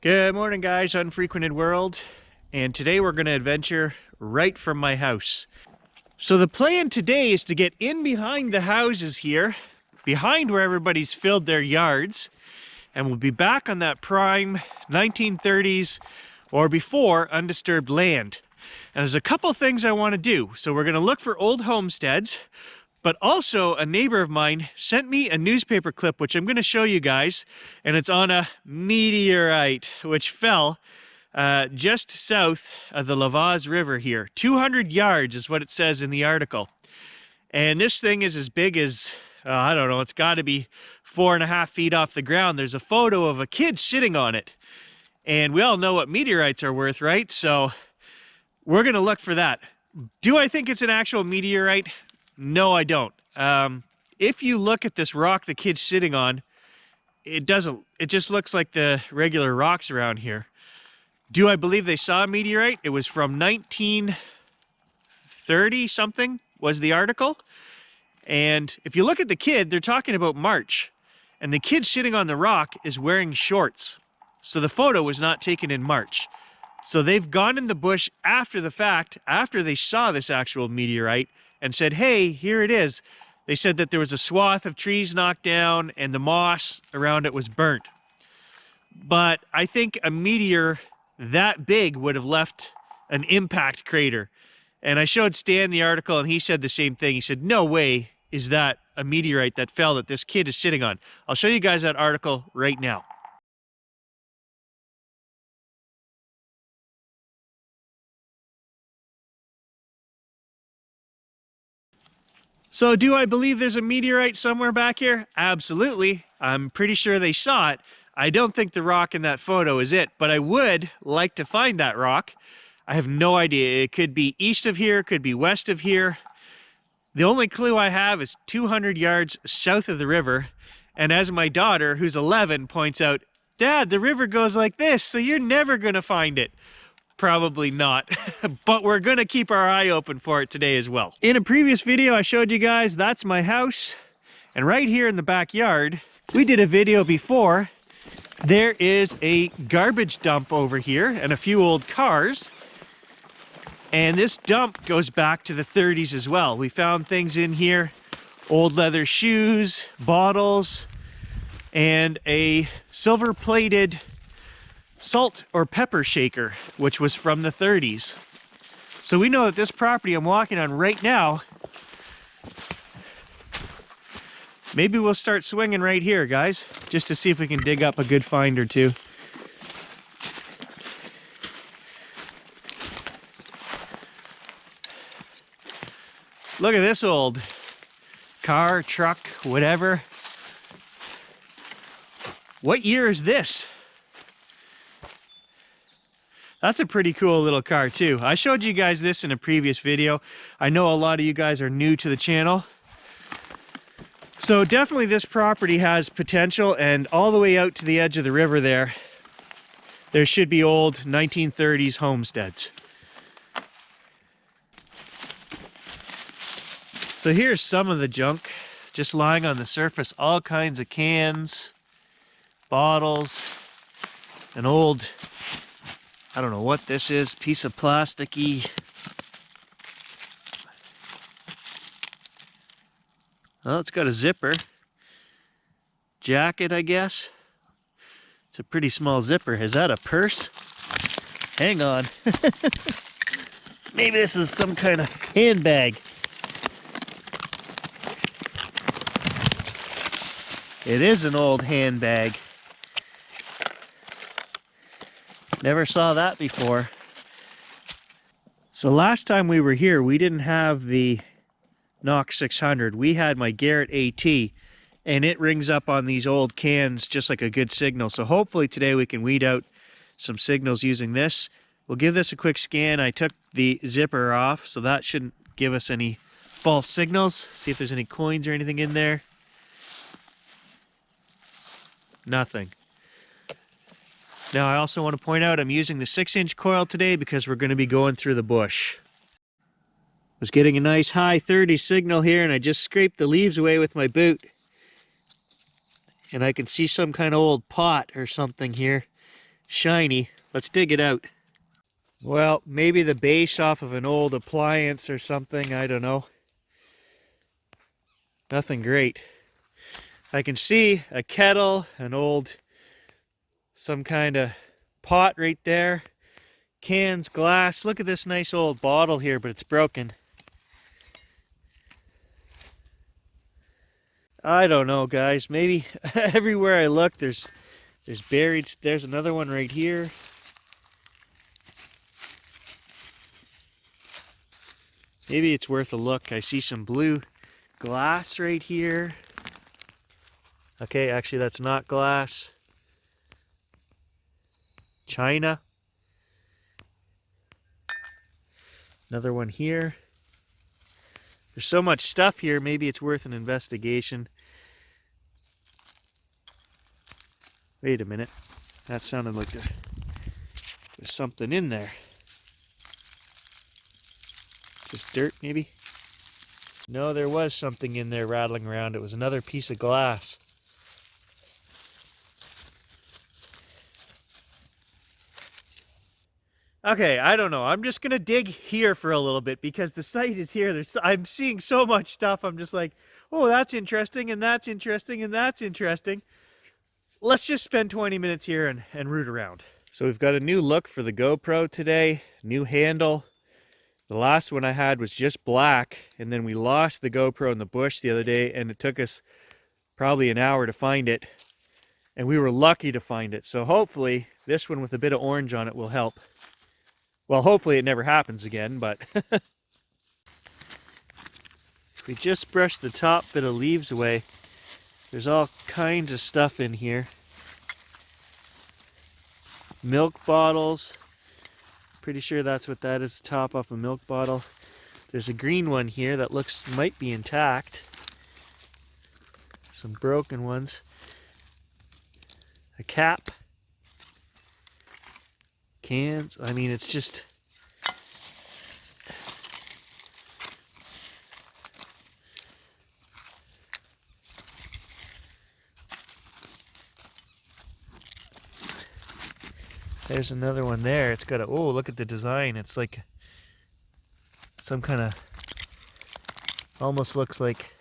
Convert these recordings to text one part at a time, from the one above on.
Good morning, guys. Unfrequented World, and today we're going to adventure right from my house. So the plan today is to get in behind the houses here, behind where everybody's filled their yards, and we'll be back on that prime 1930s or before undisturbed land. And there's a couple things I want to do. So we're going to look for old homesteads, but also a neighbor of mine sent me a newspaper clip, which I'm going to show you guys, and it's on a meteorite, which fell just south of the Lavaz River here. 200 yards is what it says in the article. And this thing is as big as, I don't know, it's got to be 4.5 feet off the ground. There's a photo of a kid sitting on it. And we all know what meteorites are worth, right? So we're going to look for that. Do I think it's an actual meteorite? No, I don't. If you look at this rock the kid's sitting on, it just looks like the regular rocks around here. Do I believe they saw a meteorite? It was from 1930 something was the article. And if you look at the kid, they're talking about March. And the kid sitting on the rock is wearing shorts. So the photo was not taken in March. So they've gone in the bush after the fact, after they saw this actual meteorite, and said, hey, here it is. They said that there was a swath of trees knocked down and the moss around it was burnt. But I think a meteor that big would have left an impact crater. And I showed Stan the article and he said the same thing. He said, no way is that a meteorite that fell that this kid is sitting on. I'll show you guys that article right now. So do I believe there's a meteorite somewhere back here? Absolutely. I'm pretty sure they saw it. I don't think the rock in that photo is it, but I would like to find that rock. I have no idea. It could be east of here, could be west of here. The only clue I have is 200 yards south of the river. And as my daughter, who's 11, points out, Dad, the river goes like this, so you're never going to find it. Probably not, but we're gonna keep our eye open for it today as well. In a previous video, I showed you guys that's my house, and right here in the backyard, we did a video before. There is a garbage dump over here and a few old cars, and this dump goes back to the 30s as well. We found things in here, old leather shoes, bottles, and a silver-plated salt or pepper shaker, which was from the 30s. So we know that this property I'm walking on right now, maybe we'll start swinging right here, guys, just to see if we can dig up a good find or two. Look at this old car, truck, whatever. What year is this? That's a pretty cool little car too. I showed you guys this in a previous video. I know a lot of you guys are new to the channel. So definitely this property has potential, and all the way out to the edge of the river there should be old 1930s homesteads. So here's some of the junk just lying on the surface. All kinds of cans, bottles, an old, I don't know what this is, piece of plasticky. Oh, it's got a zipper. Jacket, I guess. It's a pretty small zipper. Is that a purse? Hang on. Maybe this is some kind of handbag. It is an old handbag. Never saw that before. So last time we were here, we didn't have the Knox 600. We had my Garrett AT, and it rings up on these old cans just like a good signal. So hopefully today we can weed out some signals using this. We'll give this a quick scan. I took the zipper off, so that shouldn't give us any false signals. See if there's any coins or anything in there. Nothing. Now I also want to point out I'm using the 6-inch coil today because we're going to be going through the bush. Was getting a nice high 30 signal here, and I just scraped the leaves away with my boot. And I can see some kind of old pot or something here. shiny. Let's dig it out. Well, maybe the base off of an old appliance or something, I don't know. Nothing great. I can see a kettle, an old, some kind of pot right there. Cans, glass. Look at this nice old bottle here, but it's broken. I don't know, guys. Maybe everywhere I look, there's buried. There's another one right here. Maybe it's worth a look. I see some blue glass right here. Okay, actually that's not glass. China. Another one here. There's so much stuff here, maybe it's worth an investigation. Wait a minute. That sounded like there's something in there. Just dirt, maybe? No, there was something in there rattling around. It was another piece of glass. Okay, I don't know. I'm just gonna dig here for a little bit because the site is here. I'm seeing so much stuff. I'm just like, oh, that's interesting, and that's interesting, and that's interesting. Let's just spend 20 minutes here and root around. So we've got a new look for the GoPro today. New handle. The last one I had was just black, and then we lost the GoPro in the bush the other day, and it took us probably an hour to find it. And we were lucky to find it. So hopefully this one with a bit of orange on it will help. Well, hopefully it never happens again, but if we just brush the top bit of leaves away, there's all kinds of stuff in here. Milk bottles. Pretty sure that's what that is, the top off a milk bottle. There's a green one here that might be intact. Some broken ones. A cap. Cans. I mean, it's just... There's another one there. It's got a... Oh, look at the design. It's like some kind of... Almost looks like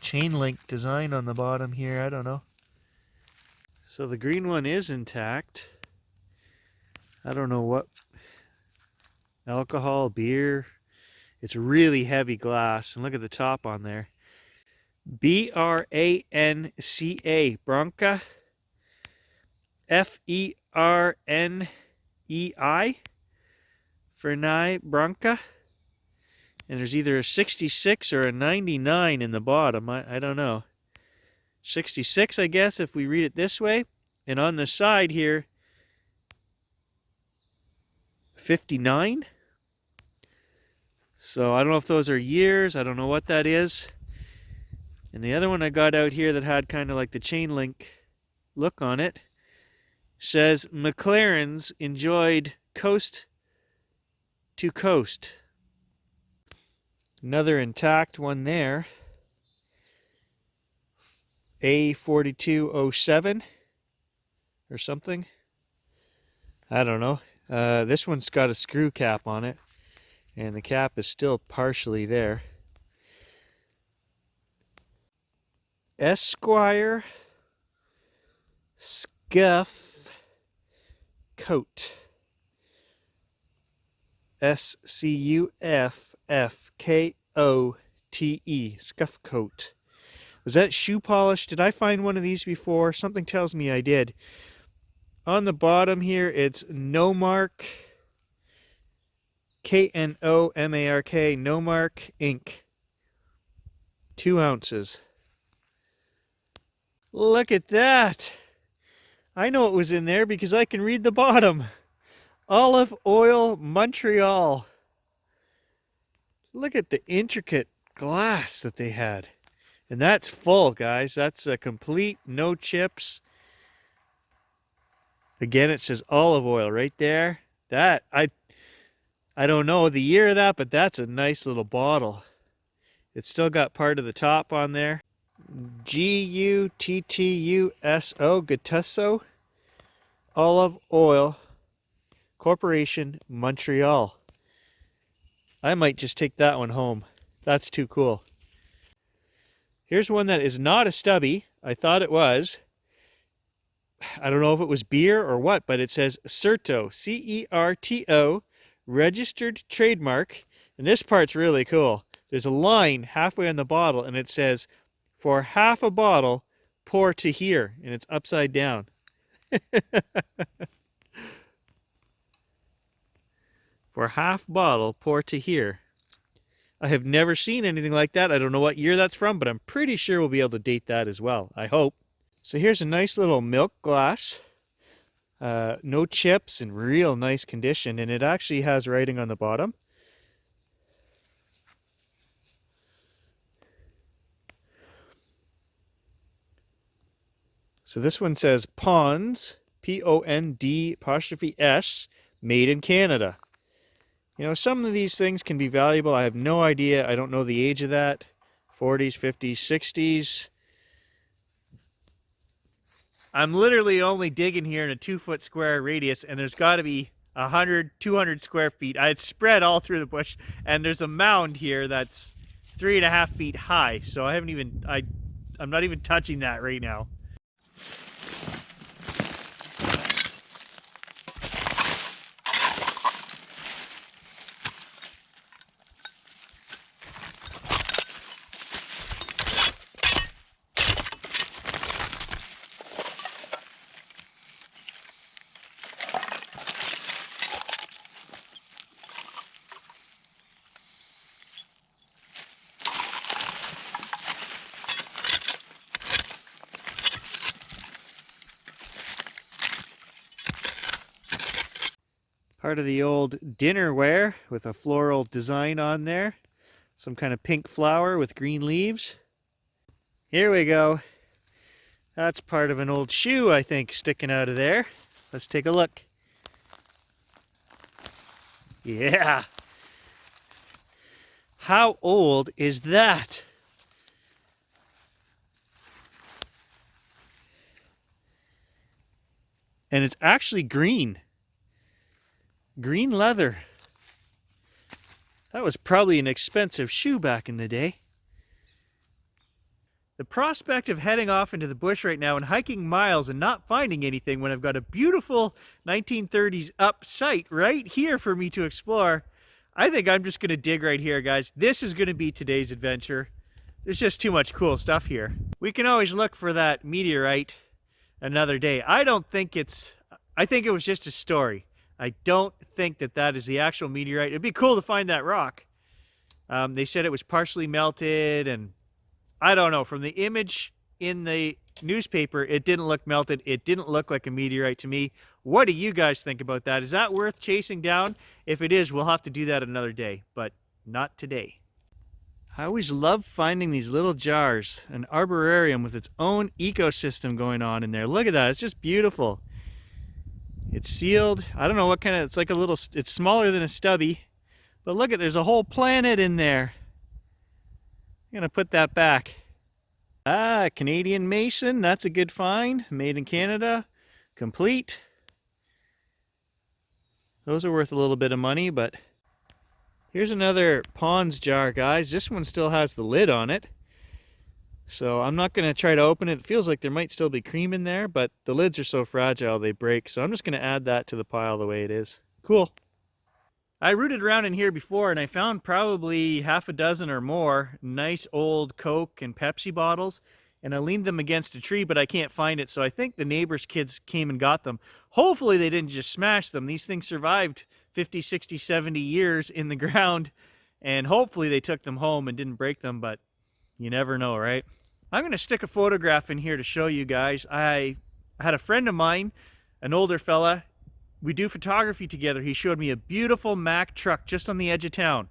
chain link design on the bottom here. I don't know. So the green one is intact. I don't know what... Alcohol, beer. It's really heavy glass. And look at the top on there. B-R-A-N-C-A. Branca. F-E-R-N-E-I. Fernai Branca. And there's either a 66 or a 99 in the bottom. I don't know. 66, I guess, if we read it this way. And on the side here, 59. So I don't know if those are years. I don't know what that is. And the other one I got out here that had kind of like the chain link look on it says McLaren's enjoyed coast to coast. Another intact one there. A4207 or something. I don't know. This one's got a screw cap on it, and the cap is still partially there. Esquire Scuff Coat. S-C-U-F-F-K-O-T-E. Scuff Coat. Was that shoe polish? Did I find one of these before? Something tells me I did. On the bottom here, it's Nomark. K-N-O-M-A-R-K. Nomark ink. 2 ounces. Look at that. I know it was in there because I can read the bottom. Olive Oil Montreal. Look at the intricate glass that they had. And that's full, guys. That's a complete, no chips. Again, it says olive oil right there. That, I don't know the year of that, but that's a nice little bottle. It's still got part of the top on there. G-U-T-T-U-S-O, Gattuso. Olive Oil Corporation, Montreal. I might just take that one home. That's too cool. Here's one that is not a stubby. I thought it was. I don't know if it was beer or what, but it says Certo, C-E-R-T-O, registered trademark. And this part's really cool. There's a line halfway on the bottle, and it says, for half a bottle, pour to here. And it's upside down. For half bottle, pour to here. I have never seen anything like that. I don't know what year that's from, but I'm pretty sure we'll be able to date that as well. I hope. So here's a nice little milk glass. No chips, in real nice condition, and it actually has writing on the bottom. So this one says Ponds, P-O-N-D''S, made in Canada. You know, some of these things can be valuable. I have no idea. I don't know the age of that. 40s, 50s, 60s. I'm literally only digging here in a 2-foot square radius, and there's got to be 100, 200 square feet. It's spread all through the bush, and there's a mound here that's 3.5 feet high. So I haven't even, I'm not even touching that right now. Part of the old dinnerware with a floral design on there. Some kind of pink flower with green leaves. Here we go. That's part of an old shoe, I think, sticking out of there. Let's take a look. Yeah. How old is that? And it's actually green. Green leather. That was probably an expensive shoe back in the day. The prospect of heading off into the bush right now and hiking miles and not finding anything when I've got a beautiful 1930s up site right here for me to explore, I think I'm just going to dig right here, guys. This is going to be today's adventure. There's just too much cool stuff here. We can always look for that meteorite another day. I think it was just a story. I don't think that that is the actual meteorite. It'd be cool to find that rock. They said it was partially melted, and I don't know. From the image in the newspaper, it didn't look melted. It didn't look like a meteorite to me. What do you guys think about that? Is that worth chasing down? If it is, we'll have to do that another day, but not today. I always love finding these little jars, an arborarium with its own ecosystem going on in there. Look at that. It's just beautiful. It's sealed. I don't know what kind of, it's like a little, it's smaller than a stubby. But look at, there's a whole planet in there. I'm going to put that back. Ah, Canadian Mason. That's a good find. Made in Canada. Complete. Those are worth a little bit of money, but here's another Ponds jar, guys. This one still has the lid on it. So I'm not going to try to open it. It feels like there might still be cream in there, but the lids are so fragile they break. So I'm just going to add that to the pile the way it is. Cool. I rooted around in here before, and I found probably half a dozen or more nice old Coke and Pepsi bottles, and I leaned them against a tree, but I can't find it. So I think the neighbors' kids came and got them. Hopefully they didn't just smash them. These things survived 50, 60, 70 years in the ground, and hopefully they took them home and didn't break them, but you never know, right? I'm going to stick a photograph in here to show you guys. I had a friend of mine, an older fella. We do photography together. He showed me a beautiful Mack truck just on the edge of town.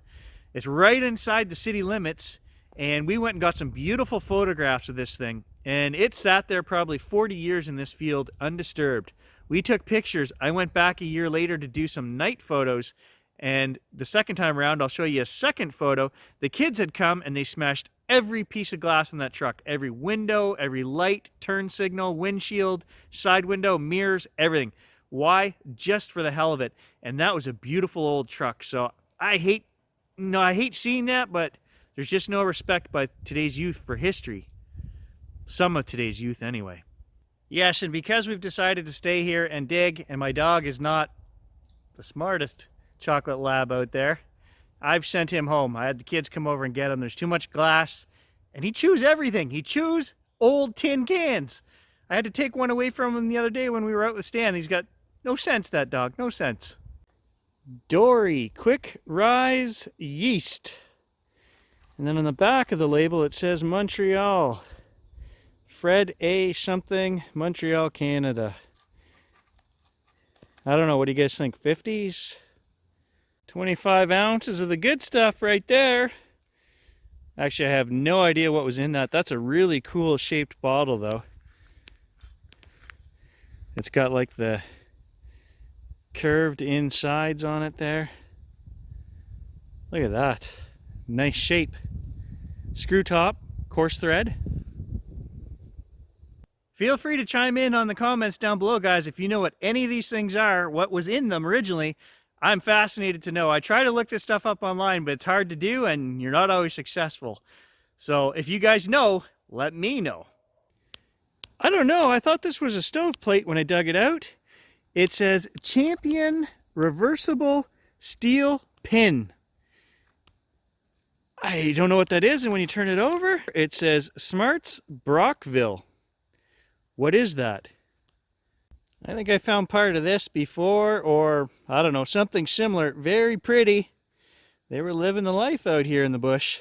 It's right inside the city limits, and we went and got some beautiful photographs of this thing. And it sat there probably 40 years in this field undisturbed. We took pictures. I went back a year later to do some night photos, and the second time around, I'll show you a second photo. The kids had come and they smashed every piece of glass in that truck. Every window, every light, turn signal, windshield, side window, mirrors, everything. Why? Just for the hell of it. And that was a beautiful old truck. So I hate seeing that, but there's just no respect by today's youth for history. Some of today's youth anyway. Yes, and because we've decided to stay here and dig, and my dog is not the smartest chocolate lab out there, I've sent him home. I had the kids come over and get him. There's too much glass, and he chews everything. He chews old tin cans. I had to take one away from him the other day when we were out with Stan. He's got no sense, that dog, no sense. Dory Quick Rise Yeast. And then on the back of the label it says Montreal. Fred A. something, Montreal, Canada. I don't know, what do you guys think, 50s? 25 ounces of the good stuff right there. Actually, I have no idea what was in that. That's a really cool shaped bottle though. It's got like the curved insides on it there. Look at that. Nice shape. Screw top, coarse thread. Feel free to chime in on the comments down below, guys, if you know what any of these things are, what was in them originally. I'm fascinated to know. I try to look this stuff up online, but it's hard to do, and you're not always successful. So if you guys know, let me know. I don't know. I thought this was a stove plate when I dug it out. It says Champion Reversible Steel Pin. I don't know what that is, and when you turn it over, it says Smarts Brockville. What is that? I think I found part of this before, or I don't know, something similar. Very pretty. They were living the life out here in the bush.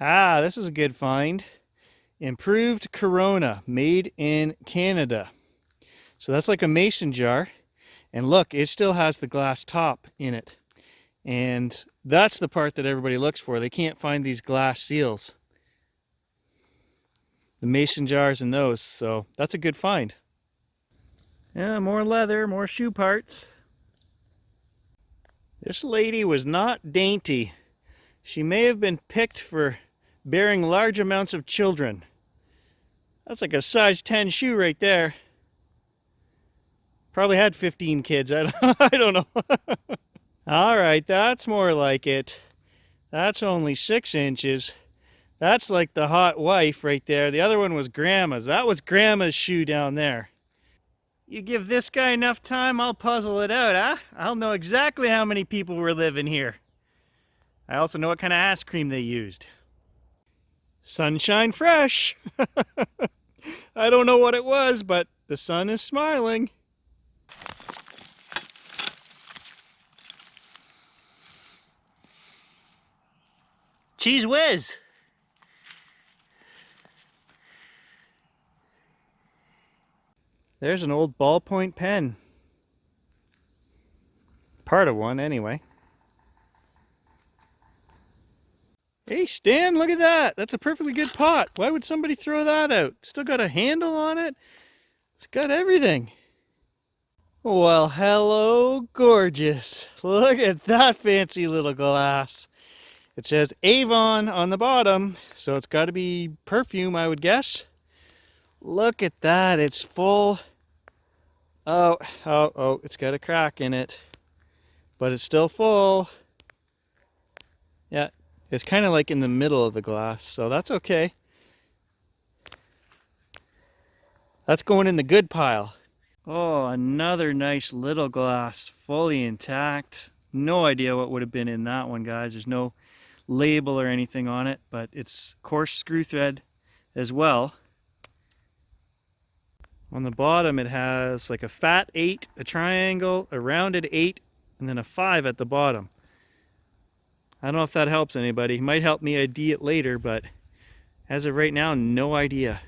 Ah, this is a good find. Improved Corona, made in Canada. So that's like a mason jar. And look, it still has the glass top in it. And that's the part that everybody looks for. They can't find these glass seals. The mason jars and those, so that's a good find. Yeah, more leather, more shoe parts. This lady was not dainty. She may have been picked for bearing large amounts of children. That's like a size 10 shoe right there. Probably had 15 kids, I don't know. All right, that's more like it. That's only 6 inches. That's like the hot wife right there. The other one was Grandma's. That was Grandma's shoe down there. You give this guy enough time, I'll puzzle it out, huh? I'll know exactly how many people were living here. I also know what kind of ice cream they used. Sunshine fresh. I don't know what it was, but the sun is smiling. Cheese whiz. There's an old ballpoint pen. Part of one, anyway. Hey, Stan, look at that. That's a perfectly good pot. Why would somebody throw that out? Still got a handle on it. It's got everything. Well, hello, gorgeous. Look at that fancy little glass. It says Avon on the bottom, so it's got to be perfume, I would guess. Look at that, it's full. Oh, it's got a crack in it, but it's still full. Yeah, it's kind of like in the middle of the glass, so that's okay. That's going in the good pile. Oh, another nice little glass, fully intact. No idea what would have been in that one, guys. There's no label or anything on it, but it's coarse screw thread as well. On the bottom it has like a fat 8, a triangle, a rounded 8, and then a 5 at the bottom. I don't know if that helps anybody. It might help me ID it later, but as of right now, no idea.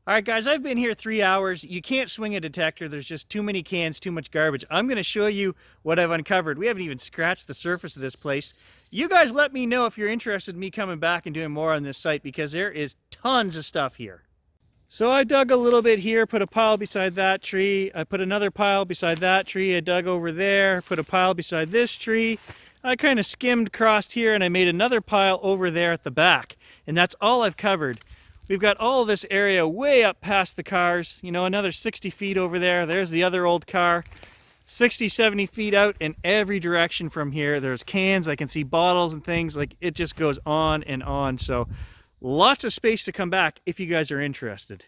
Alright guys, I've been here 3 hours. You can't swing a detector. There's just too many cans, too much garbage. I'm going to show you what I've uncovered. We haven't even scratched the surface of this place. You guys let me know if you're interested in me coming back and doing more on this site, because there is tons of stuff here. So I dug a little bit here, put a pile beside that tree. I put another pile beside that tree. I dug over there, put a pile beside this tree. I kind of skimmed across here and I made another pile over there at the back. And that's all I've covered. We've got all this area way up past the cars, you know, another 60 feet over there. There's the other old car. 60, 70 feet out in every direction from here. There's cans, I can see bottles and things, like it just goes on and on. So lots of space to come back if you guys are interested.